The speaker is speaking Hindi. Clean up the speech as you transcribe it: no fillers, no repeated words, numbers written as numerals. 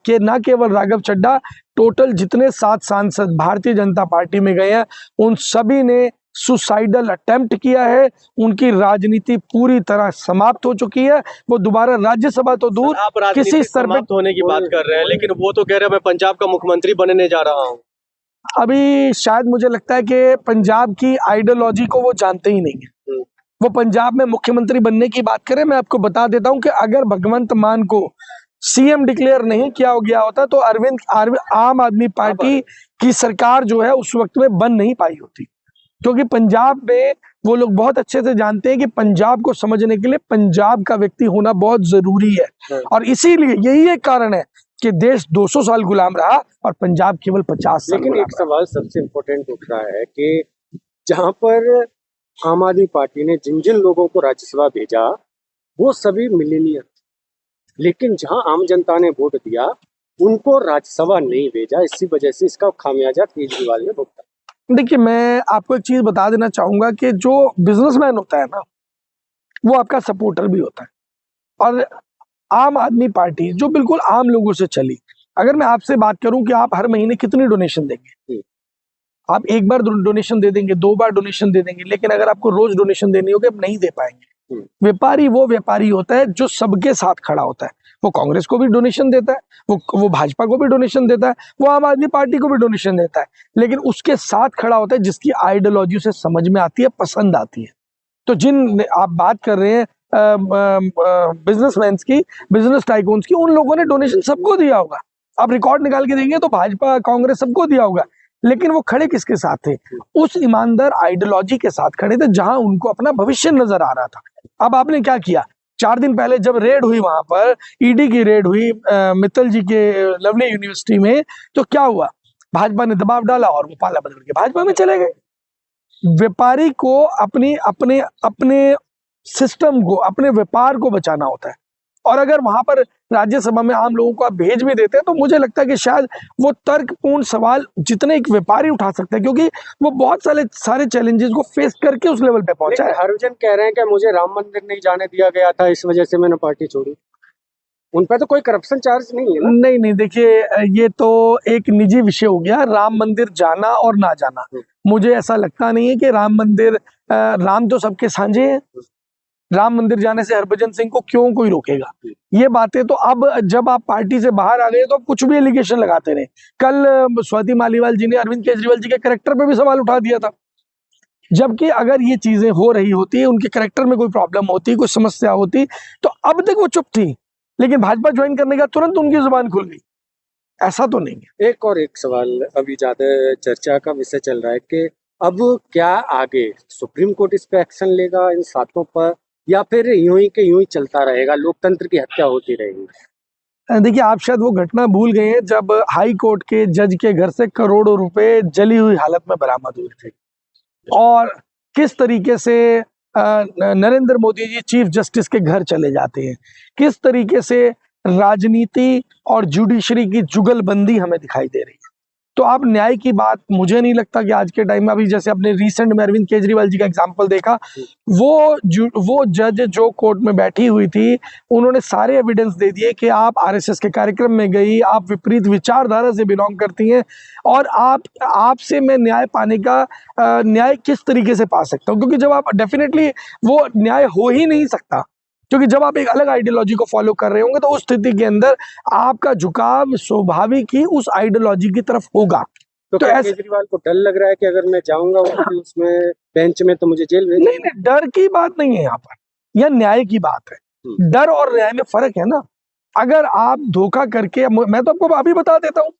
कि ना केवल राघव चड्ढा, टोटल जितने 7 सांसद भारतीय जनता पार्टी में गए हैं उन सभी ने सुसाइडल अटेम्प्ट किया है। उनकी राजनीति पूरी तरह समाप्त हो चुकी है। वो दोबारा राज्यसभा तो दूर, आप किसी स्तर पे होने की बात कर रहे हैं, लेकिन वो तो कह रहे हैं मैं पंजाब का मुख्यमंत्री बनने जा रहा हूँ। अभी शायद मुझे लगता है कि पंजाब की आइडियोलॉजी को वो जानते ही नहीं है। वो पंजाब में मुख्यमंत्री बनने की बात करें, मैं आपको बता देता हूं कि अगर भगवंत मान को सीएम डिक्लेयर नहीं किया गया होता तो आम आदमी पार्टी की सरकार जो है उस वक्त में बन नहीं पाई होती। क्योंकि पंजाब में वो लोग बहुत अच्छे से जानते हैं कि पंजाब को समझने के लिए पंजाब का व्यक्ति होना बहुत जरूरी है, और इसीलिए यही एक कारण है कि देश 200 साल गुलाम रहा और पंजाब केवल 50 साल। लेकिन एक सवाल सबसे इम्पोर्टेंट उठ रहा है कि जहां पर आम आदमी पार्टी ने जिन जिन लोगों को राज्यसभा भेजा वो सभी मिलेनियर, लेकिन जहां आम जनता ने वोट दिया उनको राज्यसभा नहीं भेजा। इसी वजह से इसका खामियाजा केजरीवाल ने भुगता। देखिए, मैं आपको एक चीज बता देना चाहूंगा कि जो बिजनेसमैन होता है ना, वो आपका सपोर्टर भी होता है। और आम आदमी पार्टी जो बिल्कुल आम लोगों से चली, अगर मैं आपसे बात करूं कि आप हर महीने कितनी डोनेशन देंगे, आप एक बार डोनेशन दे देंगे, 2 बार डोनेशन दे देंगे, लेकिन अगर आपको रोज डोनेशन देनी होगी आप नहीं दे पाएंगे। व्यापारी वो व्यापारी होता है जो सबके साथ खड़ा होता है। वो कांग्रेस को भी डोनेशन देता है, वो भाजपा को भी डोनेशन देता है, वो आम आदमी पार्टी को भी डोनेशन देता है, लेकिन उसके साथ खड़ा होता है जिसकी आइडियोलॉजी उसे समझ में आती है, पसंद आती है। तो जिन आप बात कर रहे हैं बिजनेसमैन की, बिजनेस टाइकून्स की, उन लोगों ने डोनेशन सबको दिया होगा। आप रिकॉर्ड निकाल के देंगे तो भाजपा, कांग्रेस सबको दिया होगा, लेकिन वो खड़े किसके साथ थे? उस ईमानदार आइडियोलॉजी के साथ खड़े थे जहां उनको अपना भविष्य नजर आ रहा था। अब आपने क्या किया? 4 दिन पहले जब रेड हुई, वहां पर ईडी की रेड हुई मित्तल जी के लवली यूनिवर्सिटी में, तो क्या हुआ? भाजपा ने दबाव डाला और वो पाला बदल के भाजपा में चले गए। व्यापारी को अपने सिस्टम को, अपने व्यापार को बचाना होता है। और अगर वहां पर राज्यसभा में आम लोगों को आप भेज भी देते हैं तो मुझे लगता है कि शायद वो तर्कपूर्ण सवाल जितने एक व्यापारी उठा सकते हैं, क्योंकि वो बहुत सारे चैलेंजेस को फेस करके उस लेवल पे पहुंचा है। हरभजन कह रहे हैं कि मुझे राम मंदिर नहीं जाने दिया गया था, इस वजह से मैंने पार्टी छोड़ी। उन पर तो कोई करप्शन चार्ज नहीं है ना? नहीं, देखिए, ये तो एक निजी विषय हो गया, राम मंदिर जाना और ना जाना। मुझे ऐसा लगता नहीं है कि राम मंदिर, राम तो सबके साझे हैं। राम मंदिर जाने से हरभजन सिंह को क्यों कोई रोकेगा? ये बातें तो अब जब आप पार्टी से बाहर आ गए तो आप कुछ भी एलिगेशन लगाते रहे। कल स्वाति मालीवाल जी ने अरविंद केजरीवाल जी के कैरेक्टर पे भी सवाल उठा दिया था, जबकि अगर ये चीजें हो रही होती, उनके कैरेक्टर में कोई प्रॉब्लम होती, कोई समस्या होती, तो अब तक वो चुप थी, लेकिन भाजपा ज्वाइन करने का तुरंत उनकी जुबान खुल गई। ऐसा तो नहीं है। एक सवाल अभी ज्यादा चर्चा का विषय चल रहा है कि अब क्या आगे सुप्रीम कोर्ट इस पे एक्शन लेगा इन सातों पर, या फिर यूं ही चलता रहेगा, लोकतंत्र की हत्या होती रहेगी? देखिए, आप शायद वो घटना भूल गए हैं जब हाई कोर्ट के जज के घर से करोड़ों रुपए जली हुई हालत में बरामद हुए थे, और किस तरीके से नरेंद्र मोदी जी चीफ जस्टिस के घर चले जाते हैं, किस तरीके से राजनीति और जुडिशरी की जुगलबंदी हमें दिखाई दे रही है। तो आप न्याय की बात, मुझे नहीं लगता कि आज के टाइम में, अभी जैसे आपने रिसेंट में अरविंद केजरीवाल जी का एग्जांपल देखा, वो जज जो कोर्ट में बैठी हुई थी, उन्होंने सारे एविडेंस दे दिए कि आप आरएसएस के कार्यक्रम में गई, आप विपरीत विचारधारा से बिलोंग करती हैं, और आपसे मैं न्याय पाने का न्याय किस तरीके से पा सकता हूँ? क्योंकि जब आप, डेफिनेटली वो न्याय हो ही नहीं सकता, क्योंकि जब आप एक अलग आइडियोलॉजी को फॉलो कर रहे होंगे तो उस स्थिति के अंदर आपका झुकाव स्वाभाविक ही उस आइडियोलॉजी की तरफ होगा। तो केजरीवाल को डर लग रहा है कि अगर मैं जाऊंगा उसमें बेंच में तो मुझे जेल भेजेंगे? नहीं, डर की बात नहीं है यहाँ पर, यह न्याय की बात है। डर और न्याय में फर्क है ना। अगर आप धोखा करके, मैं तो आपको अभी बता देता हूँ,